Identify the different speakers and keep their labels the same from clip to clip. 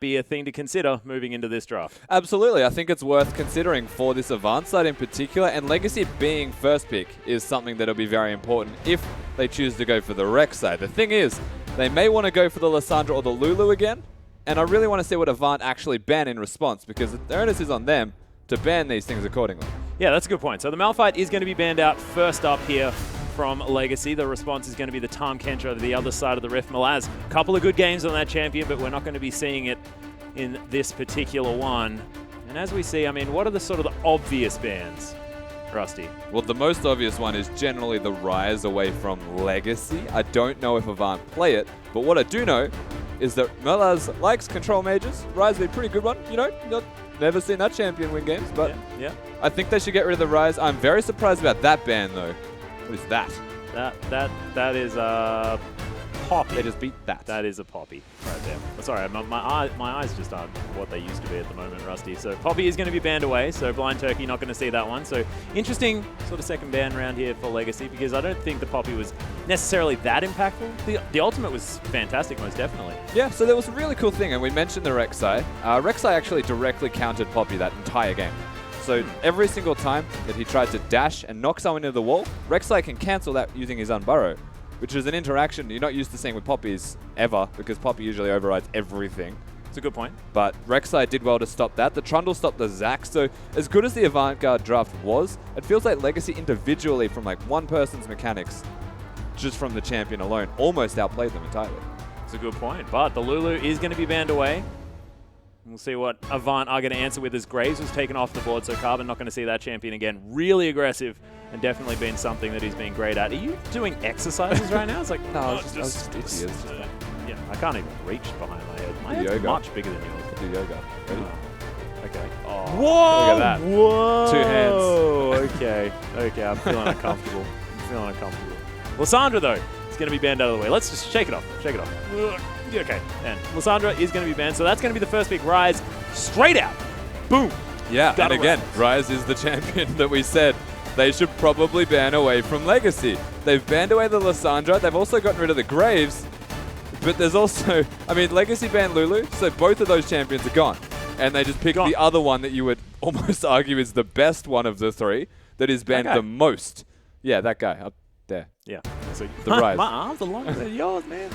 Speaker 1: be a thing to consider moving into this draft.
Speaker 2: Absolutely. I think it's worth considering for this AVANT side in particular, and Legacy being first pick is something that'll be very important if they choose to go for the Rex side. The thing is, they may want to go for the Lissandra or the Lulu again, and I really want to see what AVANT actually ban in response, because the onus is on them to ban these things accordingly.
Speaker 1: Yeah, that's a good point. So the Malphite is going to be banned out first up here from Legacy. The response is going to be the Tahm Kentra to the other side of the Rift. Malaz, a couple of good games on that champion, but we're not going to be seeing it in this particular one. And as we see, I mean, what are the sort of the obvious bans, Rusty?
Speaker 2: Well, the most obvious one is generally the Rise away from Legacy. I don't know if AVANT play it, but what I do know is that Malaz likes control mages. Rise would be a pretty good one, you know. Never seen that champion win games, but
Speaker 1: yeah.
Speaker 2: I think they should get rid of the Rise. I'm very surprised about that ban, though. What is that?
Speaker 1: That is a Poppy.
Speaker 2: They just beat that.
Speaker 1: That is a Poppy right there. Sorry, my eyes just aren't what they used to be at the moment, Rusty. So Poppy is going to be banned away, so Blind Turkey not going to see that one. So interesting sort of second ban round here for Legacy, because I don't think the Poppy was necessarily that impactful. The ultimate was fantastic, most definitely.
Speaker 2: Yeah, so there was a really cool thing, and we mentioned the Rek'Sai. Rek'Sai actually directly countered Poppy that entire game. So every single time that he tried to dash and knock someone into the wall, Rek'Sai can cancel that using his Unburrow, which is an interaction you're not used to seeing with Poppies ever, because Poppy usually overrides everything.
Speaker 1: It's a good point.
Speaker 2: But Rek'Sai did well to stop that. The Trundle stopped the Zac. So as good as the Avant-Garde draft was, it feels like Legacy individually from like one person's mechanics, just from the champion alone, almost outplayed them entirely.
Speaker 1: It's a good point. But the Lulu is going to be banned away. We'll see what Avant are going to answer with, as Graves was taken off the board, so Carbon not going to see that champion again. Really aggressive, and definitely been something that he's been great at. Are you doing exercises right now? It's like,
Speaker 2: no, I was just itchy.
Speaker 1: Yeah, I can't even reach behind my head. My head's much bigger than yours.
Speaker 2: Do yoga. Ready?
Speaker 1: Okay. Oh,
Speaker 2: whoa!
Speaker 1: Look at that.
Speaker 2: Whoa! 2 hands.
Speaker 1: Okay. Okay, I'm feeling uncomfortable. Lissandra, though, is going to be banned out of the way. Let's just shake it off. Shake it off. Okay, and Lissandra is going to be banned, so that's going to be the first pick. Rise straight out. Boom.
Speaker 2: Yeah, and again, Rise is the champion that we said they should probably ban away from Legacy. They've banned away the Lissandra. They've also gotten rid of the Graves. But there's also, I mean, Legacy banned Lulu, so both of those champions are gone. And they just picked the other one that you would almost argue is the best one of the three that is banned the most. Yeah, that guy up there.
Speaker 1: Yeah. So
Speaker 2: the Rise.
Speaker 1: My arms are longer than yours, man.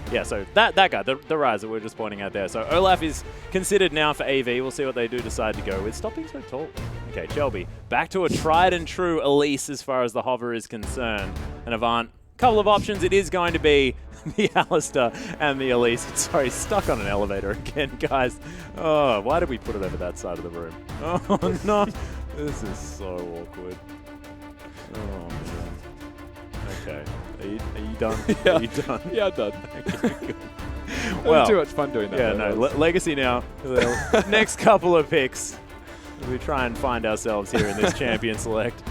Speaker 1: Yeah, so that guy, the Rise that we're just pointing out there. So Olaf is considered now for AV. We'll see what they do decide to go with. Stop being so tall. Okay, Shelby. Back to a tried and true Elise as far as the hover is concerned. And Avant, couple of options. It is going to be the Alistair and the Elise. Sorry, stuck on an elevator again, guys. Oh, why did we put it over that side of the room? Oh, no. This is so awkward. Oh, man. Okay. Are you done?
Speaker 2: Yeah.
Speaker 1: Are you done?
Speaker 2: Yeah, I'm done.
Speaker 1: Okay, good.
Speaker 2: Well, too much fun doing that.
Speaker 1: Yeah, no. Legacy now. Next couple of picks, we try and find ourselves here in this champion select.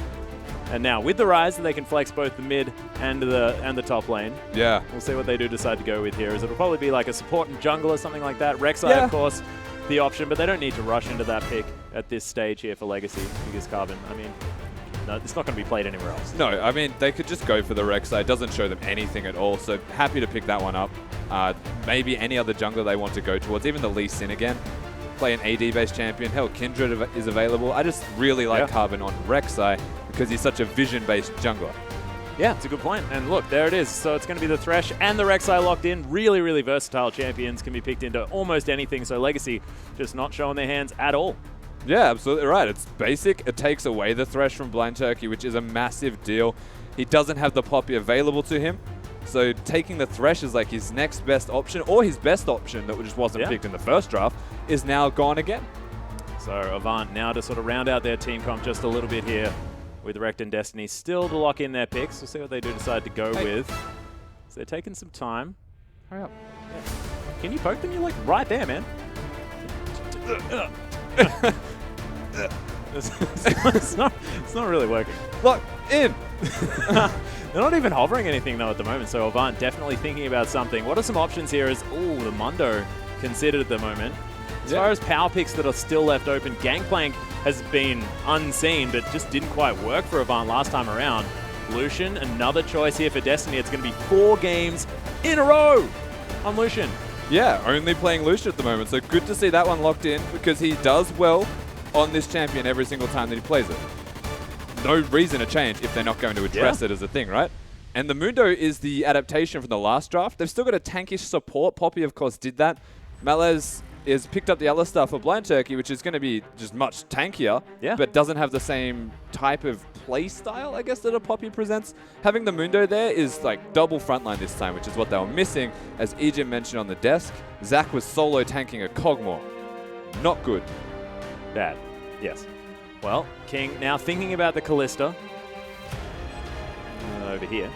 Speaker 1: And now with the Rise, they can flex both the mid and the top lane.
Speaker 2: Yeah.
Speaker 1: We'll see what they do decide to go with here. It'll probably be like a support and jungle or something like that. Rek'Sai, of course, the option, but they don't need to rush into that pick at this stage here for Legacy, because Carbon, I mean, no, it's not going to be played anywhere else.
Speaker 2: No, I mean, they could just go for the Rek'Sai. It doesn't show them anything at all, so happy to pick that one up. Maybe any other jungler they want to go towards, even the Lee Sin again. Play an AD-based champion. Hell, Kindred is available. I just really like Carbon on Rek'Sai because he's such a vision-based jungler.
Speaker 1: Yeah, it's a good point. And look, there it is. So it's going to be the Thresh and the Rek'Sai locked in. Really, really versatile champions, can be picked into almost anything. So Legacy just not showing their hands at all.
Speaker 2: Yeah, absolutely right. It's basic. It takes away the Thresh from Blind Turkey, which is a massive deal. He doesn't have the Poppy available to him. So taking the Thresh is like his next best option, or his best option that just wasn't picked in the first draft, is now gone again.
Speaker 1: So Avant now to sort of round out their team comp just a little bit here with Rect and Destiny still to lock in their picks. We'll see what they do decide to go with. So they're taking some time.
Speaker 2: Hurry up.
Speaker 1: Yeah. Can you poke them? You're like right there, man. It's not really working.
Speaker 2: Lock in.
Speaker 1: They're not even hovering anything though at the moment, so Avant definitely thinking about something. What are some options here? Is the Mundo considered at the moment. As far as power picks that are still left open, Gangplank has been unseen, but just didn't quite work for Avant last time around. Lucian, another choice here for Destiny. It's going to be 4 games in a row on Lucian.
Speaker 2: Yeah, only playing Lucian at the moment. So good to see that one locked in because he does well on this champion every single time that he plays it. No reason to change if they're not going to address it as a thing, right? And the Mundo is the adaptation from the last draft. They've still got a tankish support. Poppy, of course, did that. Malaz is picked up the other stuff for Blind Turkey, which is going to be just much tankier, but doesn't have the same type of play style, I guess, that a Poppy presents. Having the Mundo there is like double frontline this time, which is what they were missing. As Ejim mentioned on the desk, Zach was solo tanking a Kog'Maw. Not good.
Speaker 1: Bad. Yes. Well, King now thinking about the Callista. Over here.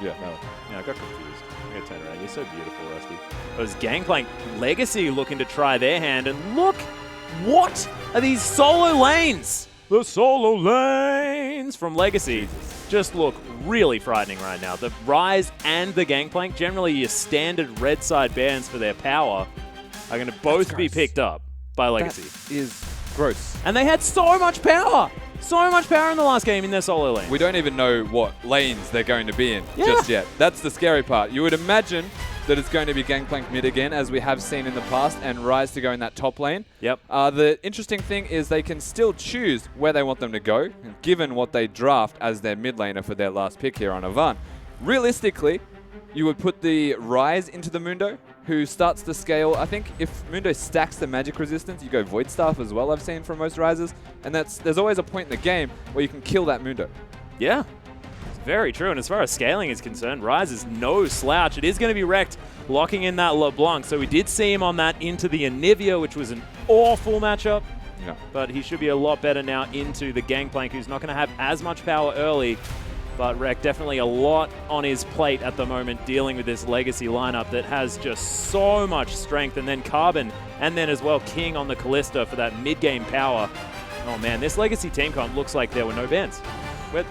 Speaker 2: Yeah,
Speaker 1: no, I got confused. I'm going to turn around. You're so beautiful, Rusty. It was Gangplank Legacy looking to try their hand, and look, what are these solo lanes? The solo lanes from Legacy just look really frightening right now. The Rise and the Gangplank, generally your standard red side bands for their power, are going to both be picked up by Legacy.
Speaker 2: That is gross.
Speaker 1: And they had so much power! So much power in the last game in their solo lane.
Speaker 2: We don't even know what lanes they're going to be in just yet. That's the scary part. You would imagine that it's going to be Gangplank mid again, as we have seen in the past, and Rise to go in that top lane.
Speaker 1: Yep.
Speaker 2: The interesting thing is they can still choose where they want them to go, given what they draft as their mid laner for their last pick here on AVANT. Realistically, you would put the Rise into the Mundo, who starts to scale. I think if Mundo stacks the magic resistance, you go Void Staff as well, I've seen from most Rises. And there's always a point in the game where you can kill that Mundo.
Speaker 1: Yeah, it's very true. And as far as scaling is concerned, Rise is no slouch. It is going to be wrecked, locking in that LeBlanc. So we did see him on that into the Anivia, which was an awful matchup.
Speaker 2: Yeah.
Speaker 1: But he should be a lot better now into the Gangplank, who's not going to have as much power early. But Rek definitely a lot on his plate at the moment, dealing with this Legacy lineup that has just so much strength. And then Carbon, and then as well King on the Callista for that mid-game power. Oh man, this Legacy team comp looks like there were no bans. I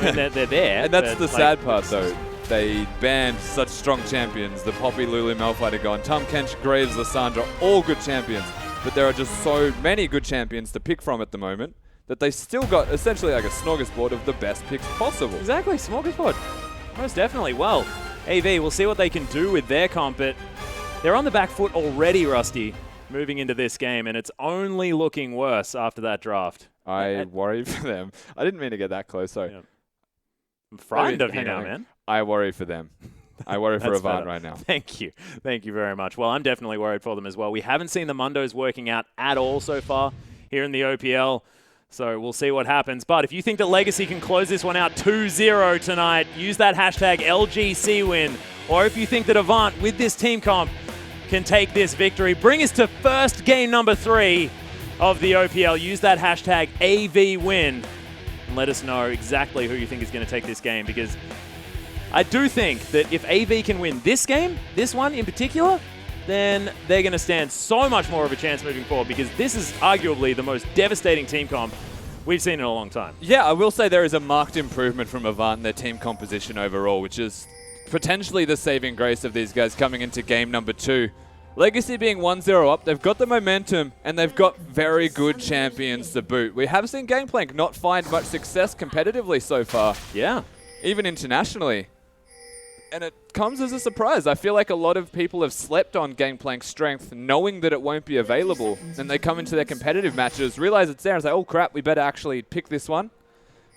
Speaker 1: mean, they're there.
Speaker 2: And that's the sad part, though. They banned such strong champions. The Poppy, Lulu, Malphite are gone. Tahm Kench, Graves, Lissandra, all good champions. But there are just so many good champions to pick from at the moment that they still got essentially like a smorgasbord of the best picks possible.
Speaker 1: Exactly, smorgasbord. Most definitely. Well, AV, we'll see what they can do with their comp, but they're on the back foot already, Rusty, moving into this game, and it's only looking worse after that draft.
Speaker 2: I worry for them. I didn't mean to get that close, sorry.
Speaker 1: Yeah. I'm frightened of you now, man.
Speaker 2: I worry for them. I worry for AVANT right now.
Speaker 1: Thank you. Thank you very much. Well, I'm definitely worried for them as well. We haven't seen the Mundos working out at all so far here in the OPL. So we'll see what happens. But if you think that Legacy can close this one out 2-0 tonight, use that hashtag LGC win. Or if you think that AVANT with this team comp can take this victory, bring us to first game number 3 of the OPL. Use that hashtag AV win and let us know exactly who you think is going to take this game, because I do think that if AV can win this game, this one in particular, then they're going to stand so much more of a chance moving forward, because this is arguably the most devastating team comp we've seen in a long time.
Speaker 2: Yeah, I will say there is a marked improvement from AVANT in their team composition overall, which is potentially the saving grace of these guys coming into game number 2. Legacy being 1-0 up, they've got the momentum, and they've got very good champions to boot. We have seen Gangplank not find much success competitively so far.
Speaker 1: Yeah.
Speaker 2: Even internationally. And it comes as a surprise. I feel like a lot of people have slept on Gangplank's strength, knowing that it won't be available. And they come into their competitive matches, realize it's there, and say, oh crap, we better actually pick this one.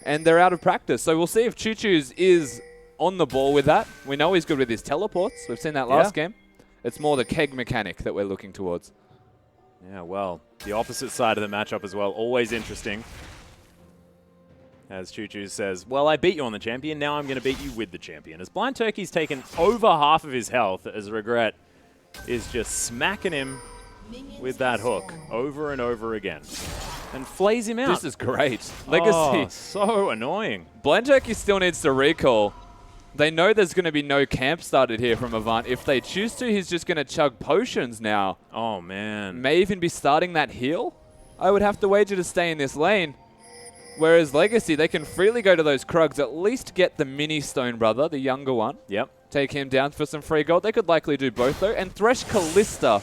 Speaker 2: And they're out of practice. So we'll see if Choo Choo's is on the ball with that. We know he's good with his teleports. We've seen that last game. It's more the keg mechanic that we're looking towards.
Speaker 1: Yeah, well, the opposite side of the matchup as well. Always interesting. As Choo Choo says, well, I beat you on the champion, now I'm going to beat you with the champion. As Blind Turkey's taken over half of his health, as Regret is just smacking him with that hook over and over again. And flays him out.
Speaker 2: This is great. Legacy.
Speaker 1: Oh, so annoying.
Speaker 2: Blind Turkey still needs to recall. They know there's going to be no camp started here from AVANT. If they choose to, he's just going to chug potions now.
Speaker 1: Oh, man.
Speaker 2: May even be starting that heal. I would have to wager to stay in this lane. Whereas Legacy, they can freely go to those Krugs, at least get the mini Stone Brother, the younger one.
Speaker 1: Yep.
Speaker 2: Take him down for some free gold. They could likely do both, though. And Thresh Callista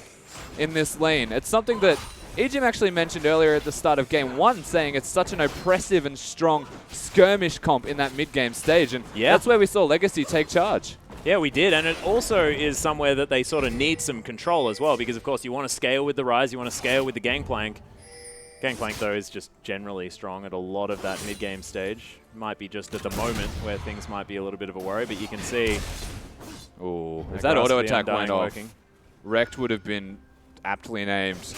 Speaker 2: in this lane. It's something that Ejim actually mentioned earlier at the start of Game 1, saying it's such an oppressive and strong skirmish comp in that mid-game stage. And that's where we saw Legacy take charge.
Speaker 1: Yeah, we did, and it also is somewhere that they sort of need some control as well, because of course you want to scale with the Rise, you want to scale with the Gangplank. Gangplank, though, is just generally strong at a lot of that mid-game stage. Might be just at the moment where things might be a little bit of a worry, but you can see...
Speaker 2: Ooh, if that auto attack went off,
Speaker 1: working.
Speaker 2: Wrecked would have been aptly named.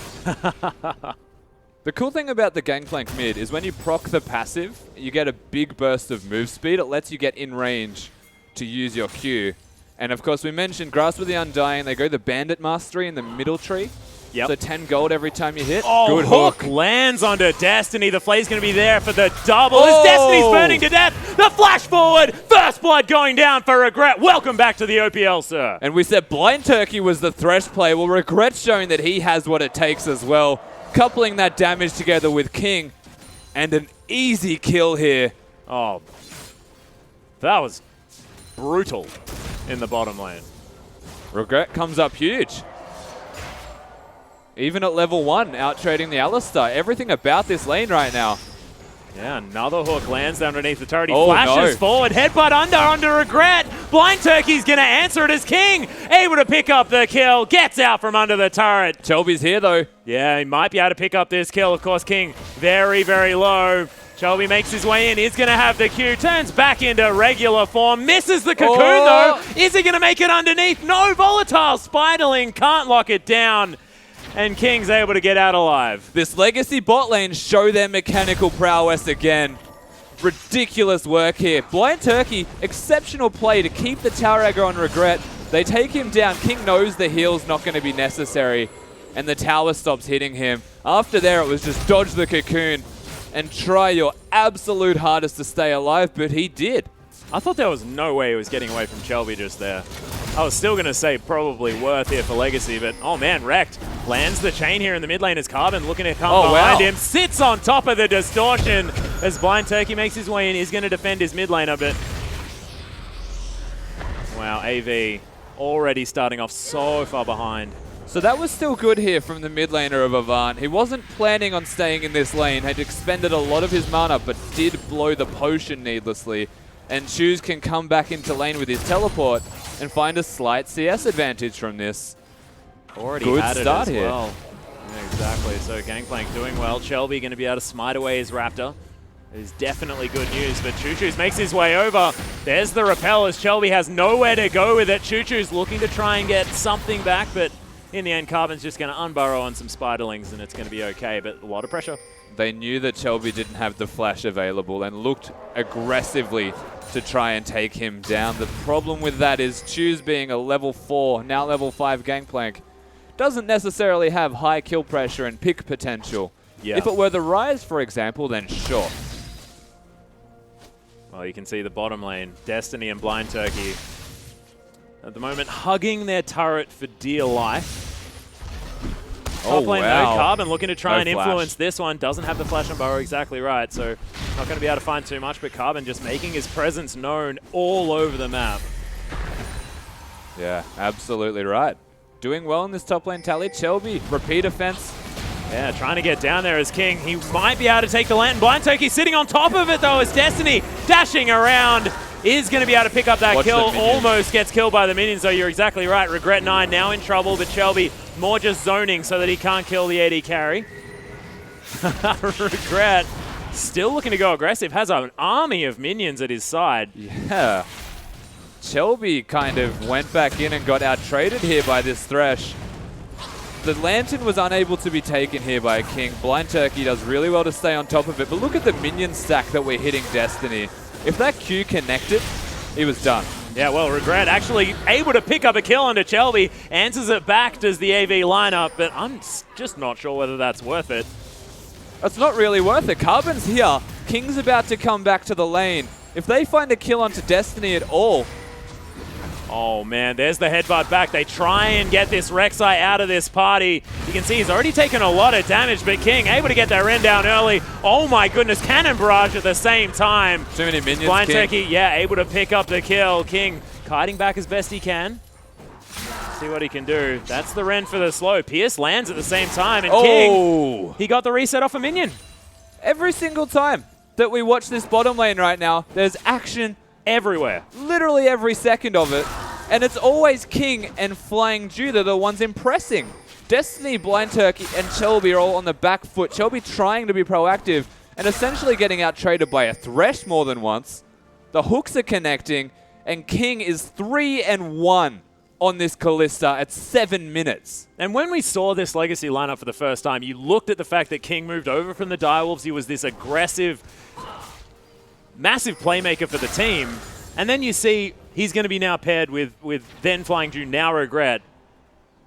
Speaker 2: The cool thing about the Gangplank mid is when you proc the passive, you get a big burst of move speed. It lets you get in range to use your Q. And of course, we mentioned Grasp of the Undying. They go the Bandit Mastery in the middle tree.
Speaker 1: Yep.
Speaker 2: So 10 gold every time you hit.
Speaker 1: Oh,
Speaker 2: good
Speaker 1: hook lands onto Destiny. The flay's going to be there for the double.
Speaker 2: Oh.
Speaker 1: As Destiny's burning to death. The flash forward. First blood going down for Regret. Welcome back to the OPL, sir.
Speaker 2: And we said Blind Turkey was the Thresh play. Well, Regret's showing that he has what it takes as well. Coupling that damage together with King. And an easy kill here.
Speaker 1: Oh, that was brutal in the bottom lane.
Speaker 2: Regret comes up huge. Even at level 1, out-trading the Alistar. Everything about this lane right now.
Speaker 1: Yeah, another hook lands underneath the turret. He
Speaker 2: Oh,
Speaker 1: flashes
Speaker 2: no.
Speaker 1: forward. Headbutt under Regret. Blind Turkey's going to answer it as King. Able to pick up the kill. Gets out from under the turret.
Speaker 2: Shelby's here, though.
Speaker 1: Yeah, he might be able to pick up this kill. Of course, King very, very low. Shelby makes his way in. He's going to have the Q. Turns back into regular form. Misses the cocoon, though. Is he going to make it underneath? No. Volatile Spiderling can't lock it down. And King's able to get out alive.
Speaker 2: This Legacy bot lane show their mechanical prowess again. Ridiculous work here. Blind Turkey, exceptional play to keep the tower aggro on Regret. They take him down. King knows the heal's not going to be necessary. And the tower stops hitting him. After there, it was just dodge the cocoon and try your absolute hardest to stay alive, but he did.
Speaker 1: I thought there was no way he was getting away from Shelby just there. I was still going to say probably worth here for Legacy, but oh man, Wrecked lands the chain here in the mid lane as Carbon looking to come behind him. Sits on top of the distortion as Blind Turkey makes his way in. He's going to defend his mid laner, but wow, AV already starting off so far behind.
Speaker 2: So that was still good here from the mid laner of AVANT. He wasn't planning on staying in this lane, had expended a lot of his mana, but did blow the potion needlessly. And Choose can come back into lane with his teleport and find a slight CS advantage from this.
Speaker 1: Already
Speaker 2: good
Speaker 1: had
Speaker 2: start
Speaker 1: it as
Speaker 2: here.
Speaker 1: well. Yeah, exactly. So Gangplank doing well. Shelby going to be able to smite away his Raptor. It is definitely good news, but Choo Choo's makes his way over. There's the repel as Shelby has nowhere to go with it. Choo Choo's looking to try and get something back, but in the end, Carbon's just going to unburrow on some Spiderlings and it's going to be okay, but a lot of pressure.
Speaker 2: They knew that Shelby didn't have the flash available and looked aggressively to try and take him down. The problem with that is Choose being a level 4, now level 5 Gangplank, doesn't necessarily have high kill pressure and pick potential.
Speaker 1: Yeah.
Speaker 2: If it were the Rise, for example, then sure.
Speaker 1: Well, you can see the bottom lane, Destiny and Blind Turkey, at the moment hugging their turret for dear life. Top lane though, Carbon looking to try and influence this one. Doesn't have the flash on Burrow, exactly right. So not going to be able to find too much, but Carbon just making his presence known all over the map.
Speaker 2: Yeah, absolutely right. Doing well in this top lane tally. Shelby, repeat offense.
Speaker 1: Yeah, trying to get down there as King. He might be able to take the lane. Blind Turkey sitting on top of it though as Destiny dashing around. Is going to be able to pick up that kill. Almost gets killed by the minions, though. You're exactly right. Regret 9 now in trouble, but Shelby more just zoning so that he can't kill the AD carry. Regret still looking to go aggressive. Has an army of minions at his side.
Speaker 2: Yeah. Shelby kind of went back in and got out-traded here by this Thresh. The Lantern was unable to be taken here by King. Blind Turkey does really well to stay on top of it, but look at the minion stack that we're hitting Destiny. If that Q connected, he was done.
Speaker 1: Yeah, well, Regret actually able to pick up a kill onto Shelby. Answers it back, does the AV lineup, but I'm just not sure whether that's worth it.
Speaker 2: That's not really worth it. Carbon's here. King's about to come back to the lane. If they find a kill onto Destiny at all...
Speaker 1: Oh man, there's the headbutt back. They try and get this Rek'Sai out of this party. You can see he's already taken a lot of damage, but King able to get that Ren down early. Oh my goodness, cannon barrage at the same time.
Speaker 2: Too many minions,
Speaker 1: Blind
Speaker 2: King.
Speaker 1: Turkey, yeah, able to pick up the kill. King kiting back as best he can. See what he can do. That's the Ren for the slow. Pierce lands at the same time, and King, he got the reset off a minion.
Speaker 2: Every single time that we watch this bottom lane right now, there's action
Speaker 1: everywhere.
Speaker 2: Literally every second of it. And it's always King and Flying Dew that are the ones impressing. Destiny, Blind Turkey, and Shelby are all on the back foot. Shelby trying to be proactive and essentially getting out-traded by a Thresh more than once. The hooks are connecting, and King is 3-1 on this Kalista at 7 minutes.
Speaker 1: And when we saw this Legacy lineup for the first time, you looked at the fact that King moved over from the Direwolves. He was this aggressive, massive playmaker for the team. And then you see he's going to be now paired with then Flying Dew, now Regret.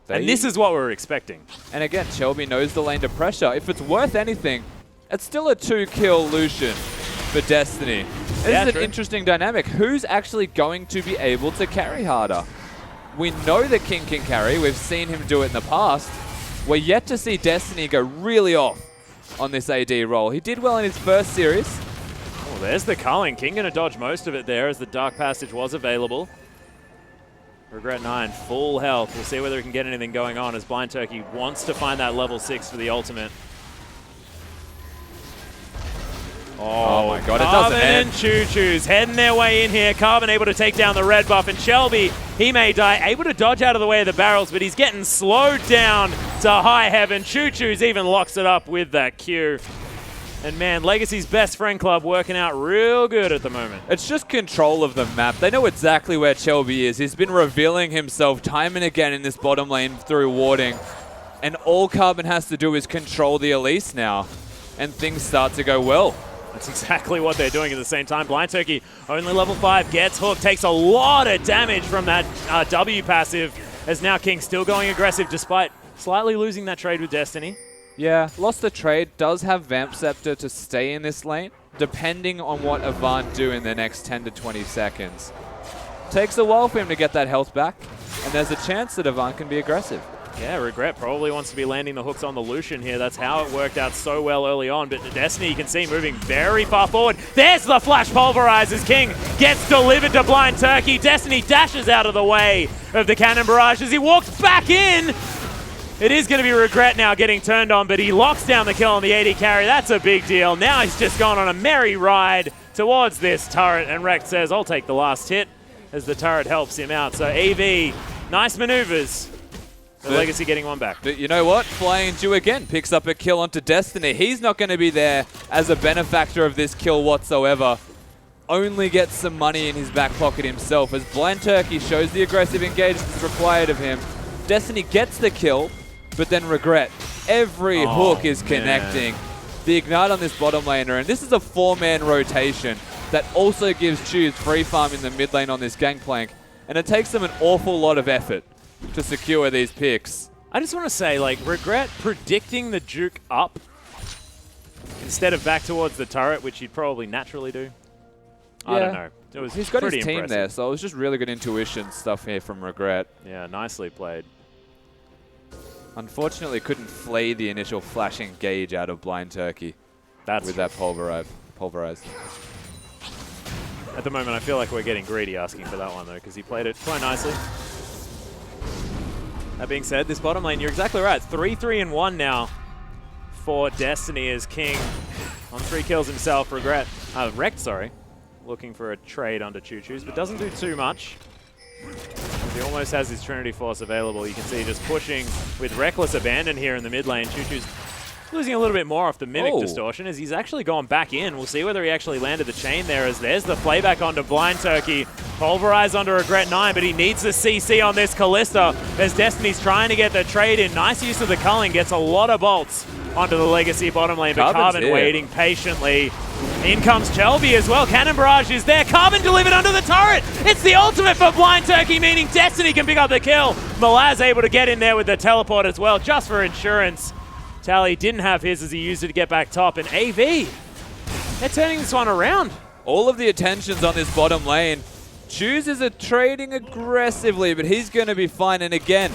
Speaker 1: And this is what we were expecting.
Speaker 2: And again, Shelby knows the lane to pressure. If it's worth anything, it's still a 2-kill Lucian for Destiny. This is an interesting dynamic. Who's actually going to be able to carry harder? We know that King can carry. We've seen him do it in the past. We're yet to see Destiny go really off on this AD role. He did well in his first series.
Speaker 1: Oh, there's the culling. King going to dodge most of it there as the Dark Passage was available. Regret 9, full health. We'll see whether he can get anything going on as Blind Turkey wants to find that level 6 for the ultimate.
Speaker 2: Oh my god, it doesn't end.
Speaker 1: And Choo-Choo's heading their way in here. Carbon able to take down the red buff, and Shelby, he may die, able to dodge out of the way of the barrels, but he's getting slowed down to high heaven. Choo-Choo's even locks it up with that Q. And man, Legacy's best friend club working out real good at the moment.
Speaker 2: It's just control of the map. They know exactly where Shelby is. He's been revealing himself time and again in this bottom lane through warding. And all Carbon has to do is control the Elise now, and things start to go well.
Speaker 1: That's exactly what they're doing at the same time. Blind Turkey, only level 5, gets hooked, takes a lot of damage from that W passive, as now King still going aggressive despite slightly losing that trade with Destiny.
Speaker 2: Yeah, lost the trade, does have Vamp Scepter to stay in this lane, depending on what AVANT do in the next 10 to 20 seconds. Takes a while for him to get that health back, and there's a chance that AVANT can be aggressive.
Speaker 1: Yeah, Regret probably wants to be landing the hooks on the Lucian here. That's how it worked out so well early on. But Destiny, you can see, moving very far forward. There's the Flash Pulverize as King gets delivered to Blind Turkey. Destiny dashes out of the way of the Cannon Barrage as he walks back in. It is going to be Regret now getting turned on, but he locks down the kill on the AD carry. That's a big deal. Now he's just gone on a merry ride towards this turret, and Rex says, I'll take the last hit as the turret helps him out. So AV, nice maneuvers. The Legacy getting one back.
Speaker 2: But you know what? Flying Dew again picks up a kill onto Destiny. He's not going to be there as a benefactor of this kill whatsoever. Only gets some money in his back pocket himself as Blind Turkey shows the aggressive engagement that's required of him. Destiny gets the kill, but then Regret. Every hook is connecting. The Ignite on this bottom laner, and this is a 4-man rotation that also gives Choose free farm in the mid lane on this gangplank, and it takes them an awful lot of effort to secure these picks.
Speaker 1: I just want to say, like, Regret predicting the juke up instead of back towards the turret, which he'd probably naturally do. Yeah. I don't know. It was
Speaker 2: He's got his team
Speaker 1: impressive
Speaker 2: there, so it was just really good intuition stuff here from Regret.
Speaker 1: Yeah, nicely played.
Speaker 2: Unfortunately, couldn't flay the initial flash engage out of Blind Turkey with that pulverize.
Speaker 1: At the moment, I feel like we're getting greedy asking for that one, though, because he played it quite nicely. That being said, this bottom lane, you're exactly right. 3-3-1 now for Destiny as King on 3 kills himself. Wrecked, sorry. Looking for a trade under Choo-Choo's, but doesn't do too much. He almost has his Trinity Force available. You can see just pushing with reckless abandon here in the mid lane. Choo-Choo's losing a little bit more off the Mimic Distortion as he's actually gone back in. We'll see whether he actually landed the chain there as there's the playback onto Blind Turkey. Pulverize onto Regret 9, but he needs the CC on this Kalista as Destiny's trying to get the trade in. Nice use of the culling, gets a lot of bolts onto the Legacy bottom lane, but Carbon waiting patiently. In comes Shelby as well. Cannon Barrage is there. Carbon delivered under the turret. It's the ultimate for Blind Turkey, meaning Destiny can pick up the kill. Malaz able to get in there with the teleport as well, just for insurance. Tally didn't have his as he used it to get back top. And AV, they're turning this one around.
Speaker 2: All of the attention's on this bottom lane. Choose is trading aggressively, but he's going to be fine. And again,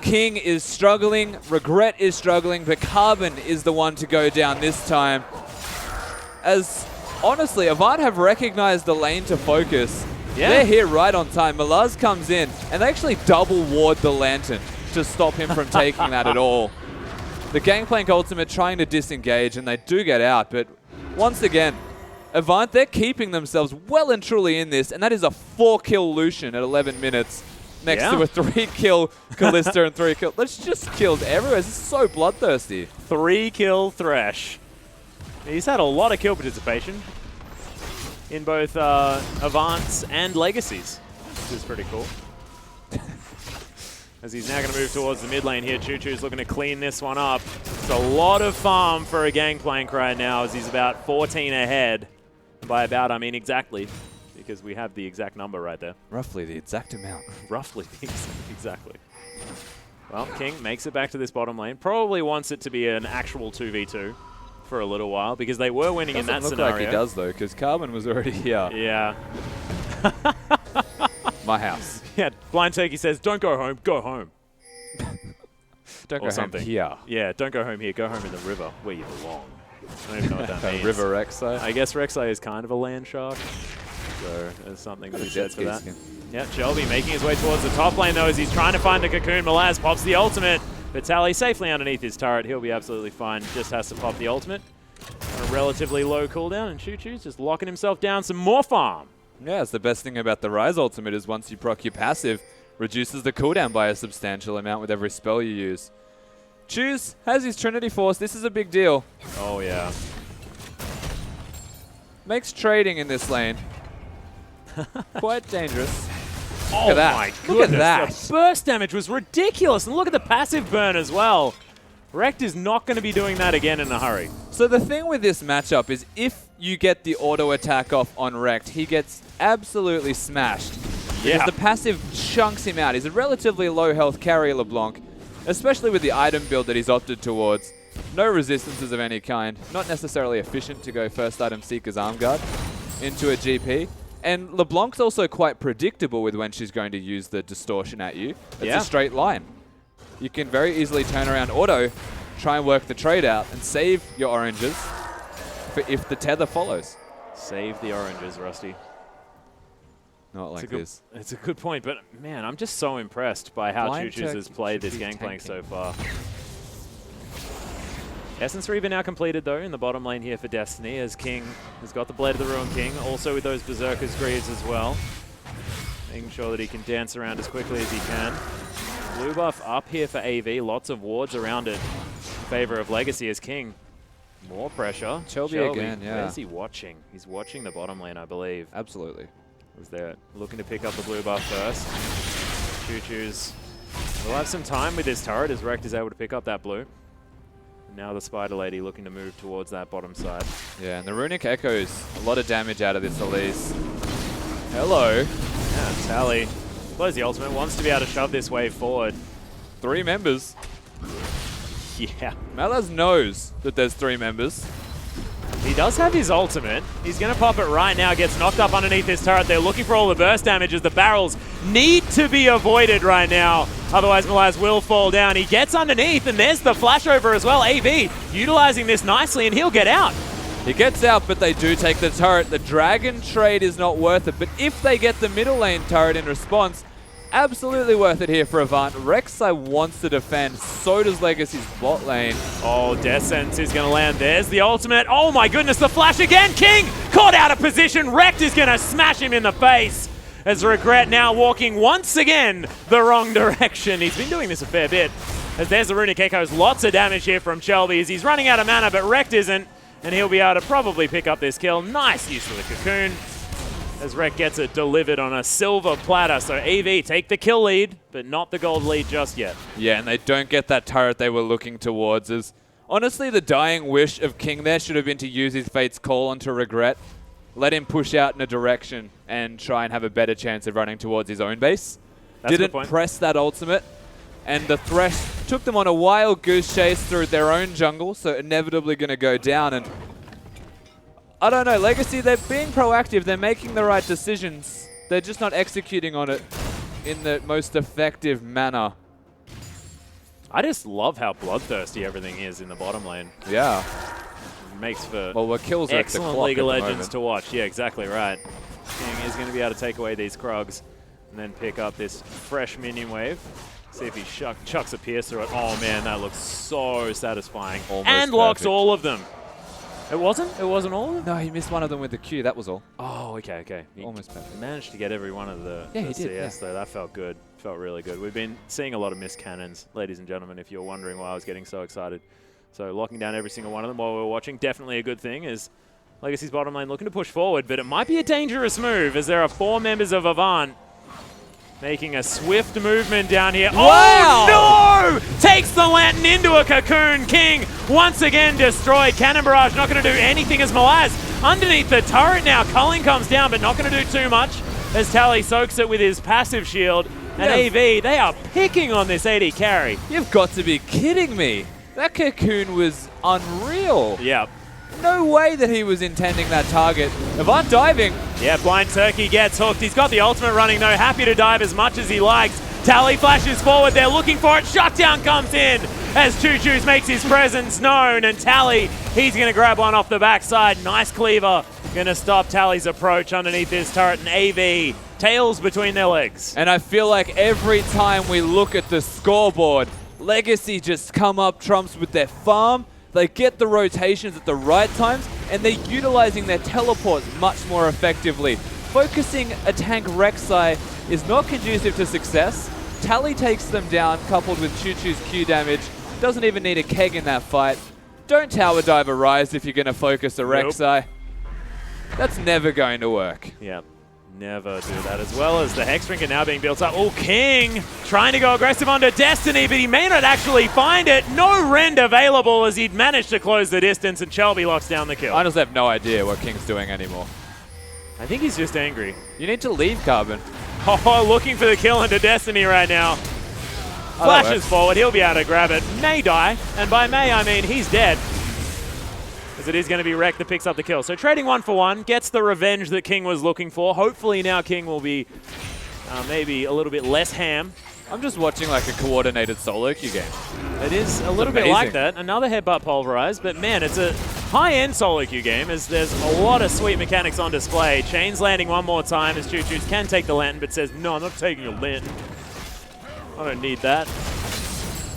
Speaker 2: King is struggling, Regret is struggling, but Carbon is the one to go down this time. As, honestly, AVANT have recognized the lane to focus. Yeah. They're here right on time. Malaz comes in, and they actually double ward the Lantern to stop him from taking that at all. The Gangplank ultimate trying to disengage, and they do get out, but once again, AVANT, they're keeping themselves well and truly in this, and that is a 4-kill Lucian at 11 minutes next to a 3-kill Kalista and 3-kill. That's just kills everywhere. This is so bloodthirsty.
Speaker 1: 3-kill Thresh. He's had a lot of kill participation in both AVANTs and Legacies, which is pretty cool. As he's now going to move towards the mid lane here. Choo-Choo's looking to clean this one up. It's a lot of farm for a Gangplank right now as he's about 14 ahead. By about, I mean exactly, because we have the exact number right there.
Speaker 2: Roughly the exact amount.
Speaker 1: Roughly, exactly. Well, King makes it back to this bottom lane. Probably wants it to be an actual 2v2 for a little while because they were winning in that
Speaker 2: Doesn't
Speaker 1: scenario.
Speaker 2: look like he does, though, because Carbon was already here.
Speaker 1: Yeah.
Speaker 2: My house.
Speaker 1: Yeah, Blind Turkey says, don't go home, go home.
Speaker 2: Don't
Speaker 1: Or
Speaker 2: go
Speaker 1: something.
Speaker 2: home here.
Speaker 1: Yeah, don't go home here, go home in the river where you belong. I don't even know what that means.
Speaker 2: River Rek'Sai.
Speaker 1: I guess Rek'Sai is kind of a land shark, so there's something to be said for that. Yeah, Shelby making his way towards the top lane though as he's trying to find the cocoon. Malaz pops the ultimate, but Tally safely underneath his turret. He'll be absolutely fine, just has to pop the ultimate. On a relatively low cooldown, and Choo-Choo's just locking himself down some more farm.
Speaker 2: Yeah, it's the best thing about the Rise ultimate is once you proc your passive, reduces the cooldown by a substantial amount with every spell you use. Choose has his Trinity Force. This is a big deal.
Speaker 1: Oh, yeah.
Speaker 2: Makes trading in this lane quite dangerous.
Speaker 1: Oh,
Speaker 2: look at that.
Speaker 1: my goodness.
Speaker 2: Look at that.
Speaker 1: The burst damage was ridiculous. And look at the passive burn as well. Rekt is not going to be doing that again in a hurry.
Speaker 2: So the thing with this matchup is if you get the auto attack off on Rekt, he gets absolutely smashed.
Speaker 1: Yeah.
Speaker 2: Because the passive chunks him out. He's a relatively low health carrier LeBlanc, especially with the item build that he's opted towards. No resistances of any kind. Not necessarily efficient to go first item Seeker's Arm Guard into a GP. And LeBlanc's also quite predictable with when she's going to use the distortion at you. It's a straight line. You can very easily turn around auto, try and work the trade out, and save your oranges for if the tether follows.
Speaker 1: Save the oranges, Rusty.
Speaker 2: Not like this.
Speaker 1: It's a good point, but man, I'm just so impressed by how
Speaker 2: Blind
Speaker 1: Choo-Choo's has played this Gangplank so far. Essence Reaver now completed though in the bottom lane here for Destiny as King has got the Blade of the Ruined King, also with those Berserker's Greaves as well. Making sure that he can dance around as quickly as he can. Blue buff up here for AV, lots of wards around it in favor of Legacy as King. More pressure.
Speaker 2: Shelby again, yeah.
Speaker 1: Where's he watching? He's watching the bottom lane, I believe.
Speaker 2: Absolutely.
Speaker 1: Was there looking to pick up the blue buff first. Choo-Choo's will have some time with this turret as Rekt is able to pick up that blue. Now the Spider Lady looking to move towards that bottom side.
Speaker 2: Yeah, and the Runic echoes a lot of damage out of this Elise. Hello.
Speaker 1: Yeah, Tally blows the ultimate, wants to be able to shove this wave forward.
Speaker 2: 3 members.
Speaker 1: Yeah.
Speaker 2: Malaz knows that there's 3 members.
Speaker 1: He does have his ultimate. He's going to pop it right now, gets knocked up underneath this turret. They're looking for all the burst damages. The barrels need to be avoided right now. Otherwise, Malaz will fall down. He gets underneath, and there's the flashover as well. AV utilizing this nicely, and he'll get out.
Speaker 2: He gets out, but they do take the turret. The Dragon trade is not worth it, but if they get the middle lane turret in response, absolutely worth it here for AVANT. Rek'Sai wants to defend, so does Legacy's bot lane.
Speaker 1: Oh, Death Sentence is going to land. There's the ultimate. Oh my goodness, the flash again. King caught out of position. Rekt is going to smash him in the face. As Regret now walking once again the wrong direction. He's been doing this a fair bit. As there's the Runic Echoes. Lots of damage here from Shelby as he's running out of mana, but Rekt isn't. And he'll be able to probably pick up this kill. Nice use of the cocoon. As Rekt gets it delivered on a silver platter. So AV take the kill lead, but not the gold lead just yet.
Speaker 2: Yeah, and they don't get that turret they were looking towards. As honestly, the dying wish of King there should have been to use his Fate's Call onto Regret. Let him push out in a direction and try and have a better chance of running towards his own base. Didn't press that ultimate. And the Thresh took them on a wild goose chase through their own jungle, so inevitably going to go down. And I don't know, Legacy, they're being proactive. They're making the right decisions. They're just not executing on it in the most effective manner.
Speaker 1: I just love how bloodthirsty everything is in the bottom lane.
Speaker 2: Yeah.
Speaker 1: It makes for
Speaker 2: what kills are
Speaker 1: excellent League of Legends to watch. Yeah, exactly right. King is going to be able to take away these Krugs and then pick up this fresh minion wave. See if he chucks a pierce through it. Oh man, that looks so satisfying.
Speaker 2: Almost
Speaker 1: and locks
Speaker 2: perfect.
Speaker 1: all of them. It wasn't? It wasn't all of them?
Speaker 2: No, he missed one of them with the Q. That was all.
Speaker 1: Oh, okay, okay. He
Speaker 2: Almost perfect.
Speaker 1: managed to get every one of the
Speaker 2: Yeah, he did,
Speaker 1: CS, though. That felt good. Felt really good. We've been seeing a lot of missed cannons, ladies and gentlemen, if you're wondering why I was getting so excited. So locking down every single one of them while we were watching, definitely a good thing, is Legacy's bottom lane looking to push forward, but it might be a dangerous move as there are 4 members of AVANT making a swift movement down here.
Speaker 2: Wow!
Speaker 1: Oh, no! Takes the lantern into a cocoon. King once again destroyed. Cannon Barrage not going to do anything as Malaz underneath the turret now. Culling comes down, but not going to do too much as Tally soaks it with his passive shield. And AV, they are picking on this AD carry.
Speaker 2: You've got to be kidding me. That cocoon was unreal.
Speaker 1: Yep.
Speaker 2: No way that he was intending that target. AVANT diving.
Speaker 1: Yeah, Blind Turkey gets hooked. He's got the ultimate running though. Happy to dive as much as he likes. Tally flashes forward. They're looking for it. Shutdown comes in as Choo Choo's makes his presence known. And Tally, he's going to grab one off the backside. Nice cleaver. Going to stop Tally's approach underneath this turret. And AV, tails between their legs.
Speaker 2: And I feel like every time we look at the scoreboard, Legacy just come up trumps with their farm. They get the rotations at the right times, and they're utilizing their teleports much more effectively. Focusing a tank Rek'Sai is not conducive to success. Tally takes them down, coupled with Choo Choo's Q damage. Doesn't even need a keg in that fight. Don't tower dive a Rise if you're going to focus a Rek'Sai. That's never going to work.
Speaker 1: Yep. Never do that, as well as the Hex Drinker now being built up. Oh, King trying to go aggressive onto Destiny, but he may not actually find it. No rend available as he'd managed to close the distance, and Shelby locks down the kill.
Speaker 2: I just have no idea what King's doing anymore.
Speaker 1: I think he's just angry.
Speaker 2: You need to leave, Carbon.
Speaker 1: Oh, looking for the kill into Destiny right now. Flashes forward, he'll be able to grab it. May die, and by may I mean he's dead. As it is going to be Rek that picks up the kill. So trading 1 for 1, gets the revenge that King was looking for. Hopefully now King will be maybe a little bit less ham.
Speaker 2: I'm just watching like a coordinated solo queue game.
Speaker 1: It is a little bit like that. Another headbutt pulverized, but man, it's a high-end solo queue game as there's a lot of sweet mechanics on display. Chains landing one more time as Choo Choo's can take the lantern, but says, no, I'm not taking your lantern. I don't need that.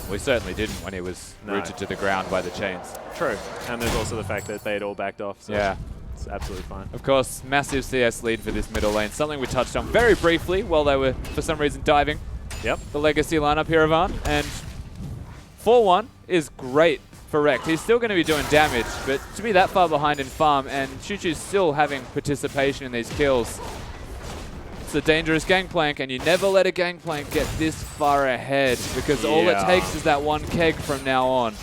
Speaker 2: We certainly didn't when he was rooted to the ground by the chains.
Speaker 1: True. And there's also the fact that they had all backed off. So
Speaker 2: yeah.
Speaker 1: It's absolutely fine.
Speaker 2: Of course, massive CS lead for this middle lane. Something we touched on very briefly while they were, for some reason, diving.
Speaker 1: Yep.
Speaker 2: The Legacy lineup here, AVANT. And 4-1 is great for Rekt. He's still going to be doing damage, but to be that far behind in farm and Choo Choo's still having participation in these kills, it's a dangerous gangplank, and you never let a gangplank get this far ahead because all it takes is that one keg from now on.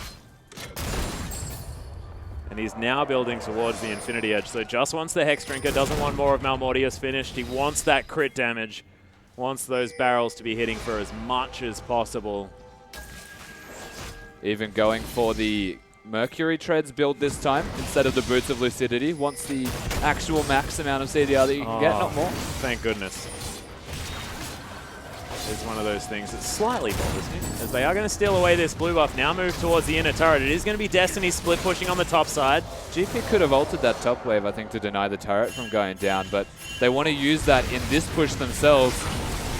Speaker 1: And he's now building towards the Infinity Edge, so just wants the Hex Drinker, doesn't want more of Malmortius finished. He wants that crit damage, wants those barrels to be hitting for as much as possible.
Speaker 2: Even going for the Mercury Treads build this time instead of the Boots of Lucidity. Wants the actual max amount of CDR that you can get, not more.
Speaker 1: Thank goodness. It's one of those things that slightly bothers me, as they are going to steal away this blue buff, now move towards the inner turret. It is going to be Destiny split pushing on the top side.
Speaker 2: GP could have altered that top wave, I think, to deny the turret from going down, but they want to use that in this push themselves.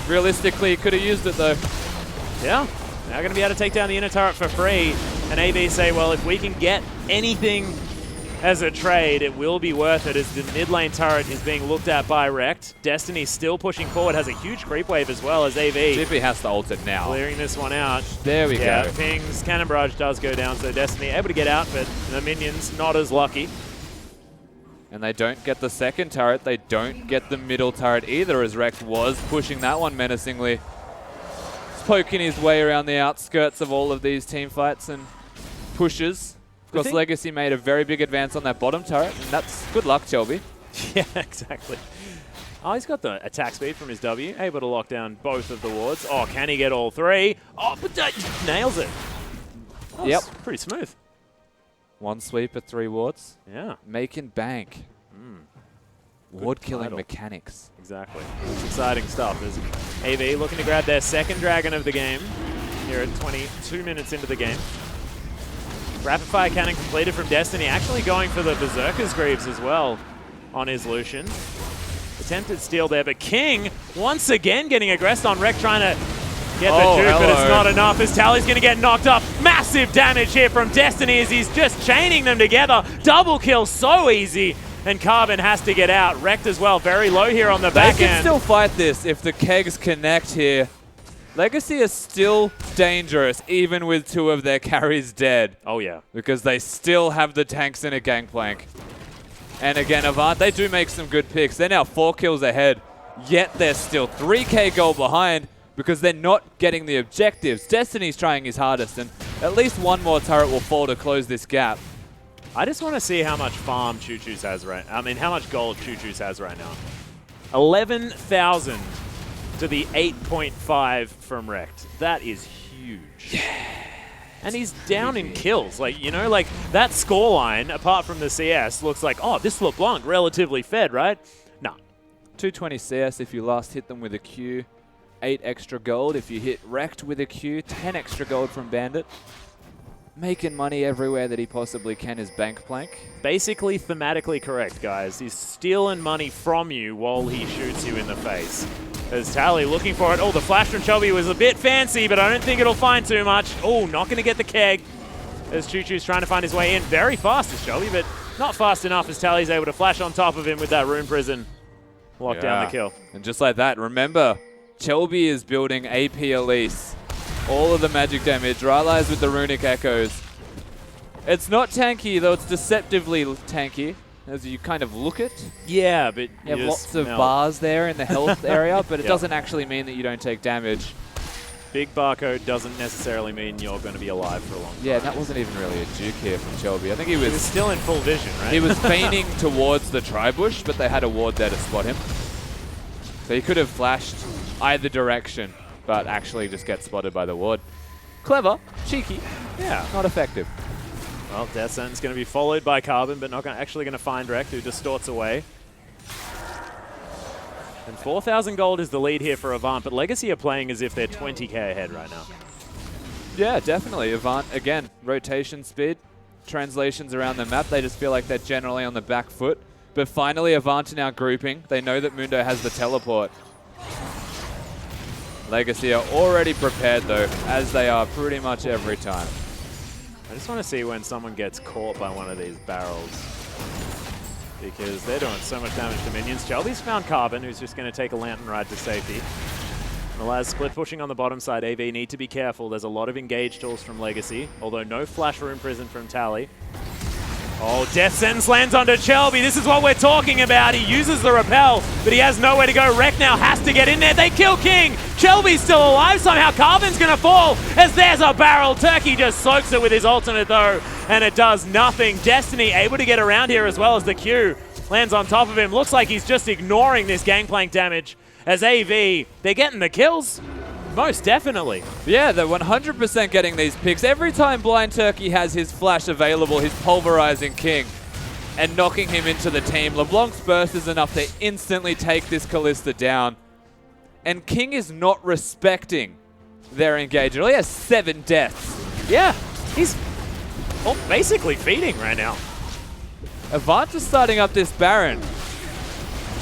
Speaker 2: Realistically, could have used it though.
Speaker 1: Yeah, now going to be able to take down the inner turret for free. And AV say, well, if we can get anything as a trade, it will be worth it, as the mid lane turret is being looked at by Rekt. Destiny still pushing forward, has a huge creep wave as well as AV.
Speaker 2: GP has to ult it now.
Speaker 1: Clearing this one out.
Speaker 2: There we go.
Speaker 1: Pings, Cannon Barrage does go down, so Destiny able to get out, but the minions not as lucky.
Speaker 2: And they don't get the second turret, they don't get the middle turret either, as Rekt was pushing that one menacingly. He's poking his way around the outskirts of all of these team fights and pushes. Of course, Legacy made a very big advance on that bottom turret, and that's good luck, Shelby.
Speaker 1: Yeah, exactly. Oh, he's got the attack speed from his W, able to lock down both of the wards. Oh, can he get all three? Oh, but nails it. Yep. Pretty smooth.
Speaker 2: One sweep at 3 wards.
Speaker 1: Yeah.
Speaker 2: Making bank. Ward killing mechanics.
Speaker 1: Exactly. It's exciting stuff. There's AV looking to grab their second dragon of the game here at 22 minutes into the game. Rapid fire cannon completed from Destiny, actually going for the Berserker's Greaves as well on his Lucian. Attempted steal there, but King once again getting aggressed on Rekt, trying to Get the juke, but it's
Speaker 2: hello.
Speaker 1: not enough as Tally's going to get knocked up. Massive damage here from Destiny as he's just chaining them together. Double kill so easy. And Carbon has to get out. Wrecked as well, very low here on the back
Speaker 2: They can
Speaker 1: end.
Speaker 2: still fight this if the kegs connect here. Legacy is still dangerous, even with 2 of their carries dead.
Speaker 1: Oh, yeah.
Speaker 2: Because they still have the tanks in a gangplank. And again, AVANT, they do make some good picks. They're now 4 kills ahead, yet they're still 3k gold behind because they're not getting the objectives. Destiny's trying his hardest, and at least 1 more turret will fall to close this gap.
Speaker 1: I just want to see how much farm Choo Choo's has how much gold Choo Choo's has right now. 11,000 to the 8.5 from Wrecked. That is huge. Yeah. And he's down in kills. Like, you know, like that scoreline, apart from the CS, looks like, oh, this LeBlanc relatively fed, right? No.
Speaker 2: 220 CS if you last hit them with a Q. 8 extra gold if you hit Wrecked with a Q. 10 extra gold from Bandit. Making money everywhere that he possibly can is bank plank.
Speaker 1: Basically thematically correct, guys. He's stealing money from you while he shoots you in the face. As Tally looking for it. Oh, the flash from Shelby was a bit fancy, but I don't think it'll find too much. Oh, not going to get the keg. As Choo Choo's trying to find his way in. Very fast as Shelby, but not fast enough as Tally's able to flash on top of him with that rune prison. Lock down the kill.
Speaker 2: And just like that, remember, Shelby is building AP Elise. All of the magic damage. Rylai's with the runic echoes. It's not tanky, though it's deceptively tanky, as you kind of look it.
Speaker 1: Yeah, but
Speaker 2: you have lots of bars there in the health area, but it doesn't actually mean that you don't take damage.
Speaker 1: Big barcode doesn't necessarily mean you're going to be alive for a long time.
Speaker 2: Yeah, that wasn't even really a juke here from Shelby. I think he was
Speaker 1: still in full vision, right?
Speaker 2: He was feigning towards the tri-bush, but they had a ward there to spot him. So he could have flashed either direction, but actually just get spotted by the ward. Clever, cheeky,
Speaker 1: yeah,
Speaker 2: not effective.
Speaker 1: Well, Death Sentence going to be followed by Carbon, but not actually going to find Wrecked, who distorts away. And 4,000 gold is the lead here for AVANT, but Legacy are playing as if they're 20k ahead right now.
Speaker 2: Yeah, definitely. AVANT, again, rotation speed, translations around the map. They just feel like they're generally on the back foot. But finally, AVANT are now grouping. They know that Mundo has the teleport. Legacy are already prepared, though, as they are pretty much every time.
Speaker 1: I just want to see when someone gets caught by one of these barrels, because they're doing so much damage to minions. Shelby's found Carbon, who's just going to take a lantern ride to safety. Malaz split pushing on the bottom side. AV need to be careful. There's a lot of engage tools from Legacy, although no flash room prison from Tally. Oh, Death Sentence lands onto Shelby. This is what we're talking about. He uses the repel, but he has nowhere to go. Wreck now has to get in there. They kill King. Shelby's still alive somehow. Carbon's going to fall as there's a barrel. Turkey just soaks it with his ultimate though, and it does nothing. Destiny able to get around here as well as the Q lands on top of him. Looks like he's just ignoring this gangplank damage as AV, they're getting the kills. Most definitely.
Speaker 2: Yeah, they're 100% getting these picks. Every time Blind Turkey has his flash available, he's pulverizing King and knocking him into the team. LeBlanc's burst is enough to instantly take this Kalista down. And King is not respecting their engagement. He has 7 deaths.
Speaker 1: Yeah, he's basically feeding right now.
Speaker 2: AVANT is starting up this Baron.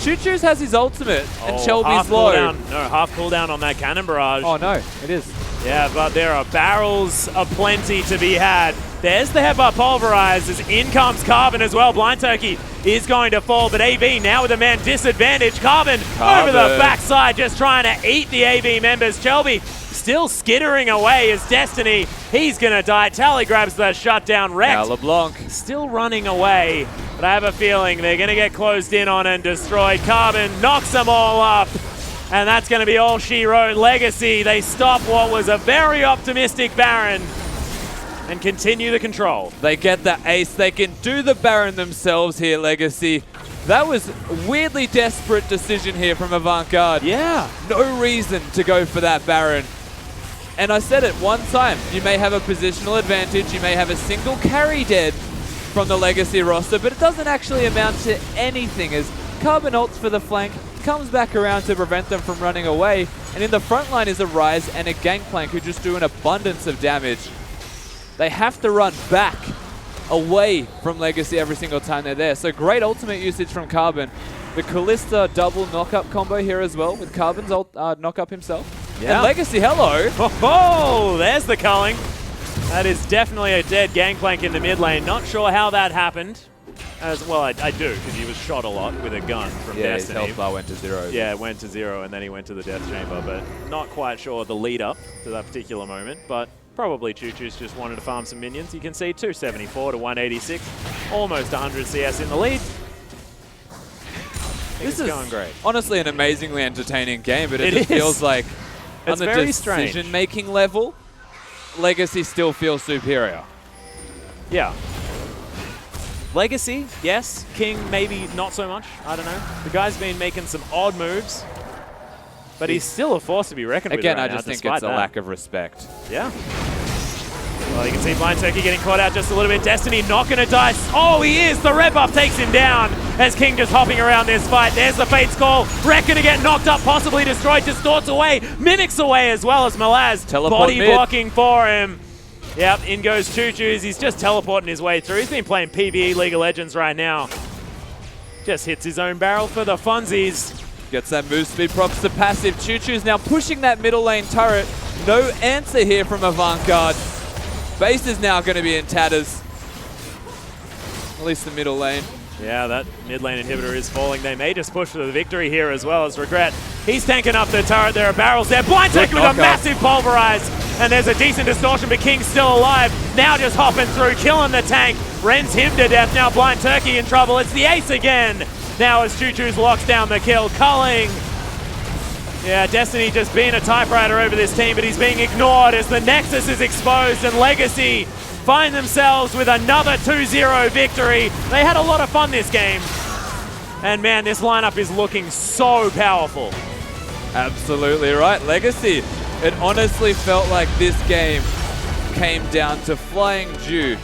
Speaker 2: Choo Choo's has his ultimate, and Shelby's low.
Speaker 1: Half cooldown on that cannon barrage.
Speaker 2: Oh no, it is.
Speaker 1: Yeah, but there are barrels aplenty to be had. There's the headbutt pulverized as in comes Carbon as well. Blind Turkey is going to fall, but AV now with a man disadvantage. Carbon over the backside just trying to eat the AV members. Shelby still skittering away as Destiny. He's going to die. Tally grabs the shutdown. Wrecked.
Speaker 2: Now LeBlanc
Speaker 1: still running away, but I have a feeling they're going to get closed in on and destroyed. Carbon knocks them all up, and that's going to be all she wrote. Legacy, they stop what was a very optimistic Baron and continue the control.
Speaker 2: They get the ace. They can do the Baron themselves here, Legacy. That was a weirdly desperate decision here from Avant-Garde.
Speaker 1: Yeah.
Speaker 2: No reason to go for that Baron. And I said it one time, you may have a positional advantage, you may have a single carry dead from the Legacy roster, but it doesn't actually amount to anything as Carbon ults for the flank, comes back around to prevent them from running away, and in the front line is a Ryze and a Gangplank who just do an abundance of damage. They have to run back away from Legacy every single time they're there, so great ultimate usage from Carbon. The Kalista double knock-up combo here as well with Carbon's knock-up himself. And Legacy, hello.
Speaker 1: Oh, there's the culling. That is definitely a dead gangplank in the mid lane. Not sure how that happened. As well, I do, because he was shot a lot with a gun from Destiny.
Speaker 2: His health bar went to 0.
Speaker 1: Yeah, it went to 0, and then he went to the death chamber, but not quite sure the lead up to that particular moment, but probably Choo-Choo's just wanted to farm some minions. You can see 274 to 186, almost 100 CS in the lead.
Speaker 2: This is
Speaker 1: going great.
Speaker 2: Honestly an amazingly entertaining game, but it just feels like on the decision-making level, Legacy still feels superior.
Speaker 1: Yeah. Legacy, yes. King, maybe not so much. I don't know. The guy's been making some odd moves, but he's still a force to be reckoned with.
Speaker 2: Again,
Speaker 1: right
Speaker 2: I
Speaker 1: now,
Speaker 2: just think it's a
Speaker 1: that.
Speaker 2: lack of respect.
Speaker 1: Yeah. Well, you can see Blind Turkey getting caught out just a little bit. Destiny not going to die. Oh, he is. The red buff takes him down as King just hopping around this fight. There's the Fate's Call. Wreck going to get knocked up, possibly destroyed. Distorts away. Mimics away as well as Malaz. Body blocking for him. Yep, in goes Choo-Choo's. He's just teleporting his way through. He's been playing PvE League of Legends right now. Just hits his own barrel for the funsies.
Speaker 2: Gets that move speed, props to passive. Choo-Choo's now pushing that middle lane turret. No answer here from AVANT. Base is now going to be in tatters. At least the middle lane.
Speaker 1: Yeah, that mid lane inhibitor is falling. They may just push for the victory here as well as Regret. He's tanking up the turret. There are barrels there. Blind Turkey with a massive pulverize. And there's a decent distortion, but King's still alive. Now just hopping through, killing the tank. Rends him to death. Now Blind Turkey in trouble. It's the ace again. Now as Choo-Choo's locks down the kill. Culling. Yeah, Destiny just being a typewriter over this team, but he's being ignored as the Nexus is exposed and Legacy find themselves with another 2-0 victory. They had a lot of fun this game. And man, this lineup is looking so powerful.
Speaker 2: Absolutely right. Legacy, it honestly felt like this game came down to Flying Dew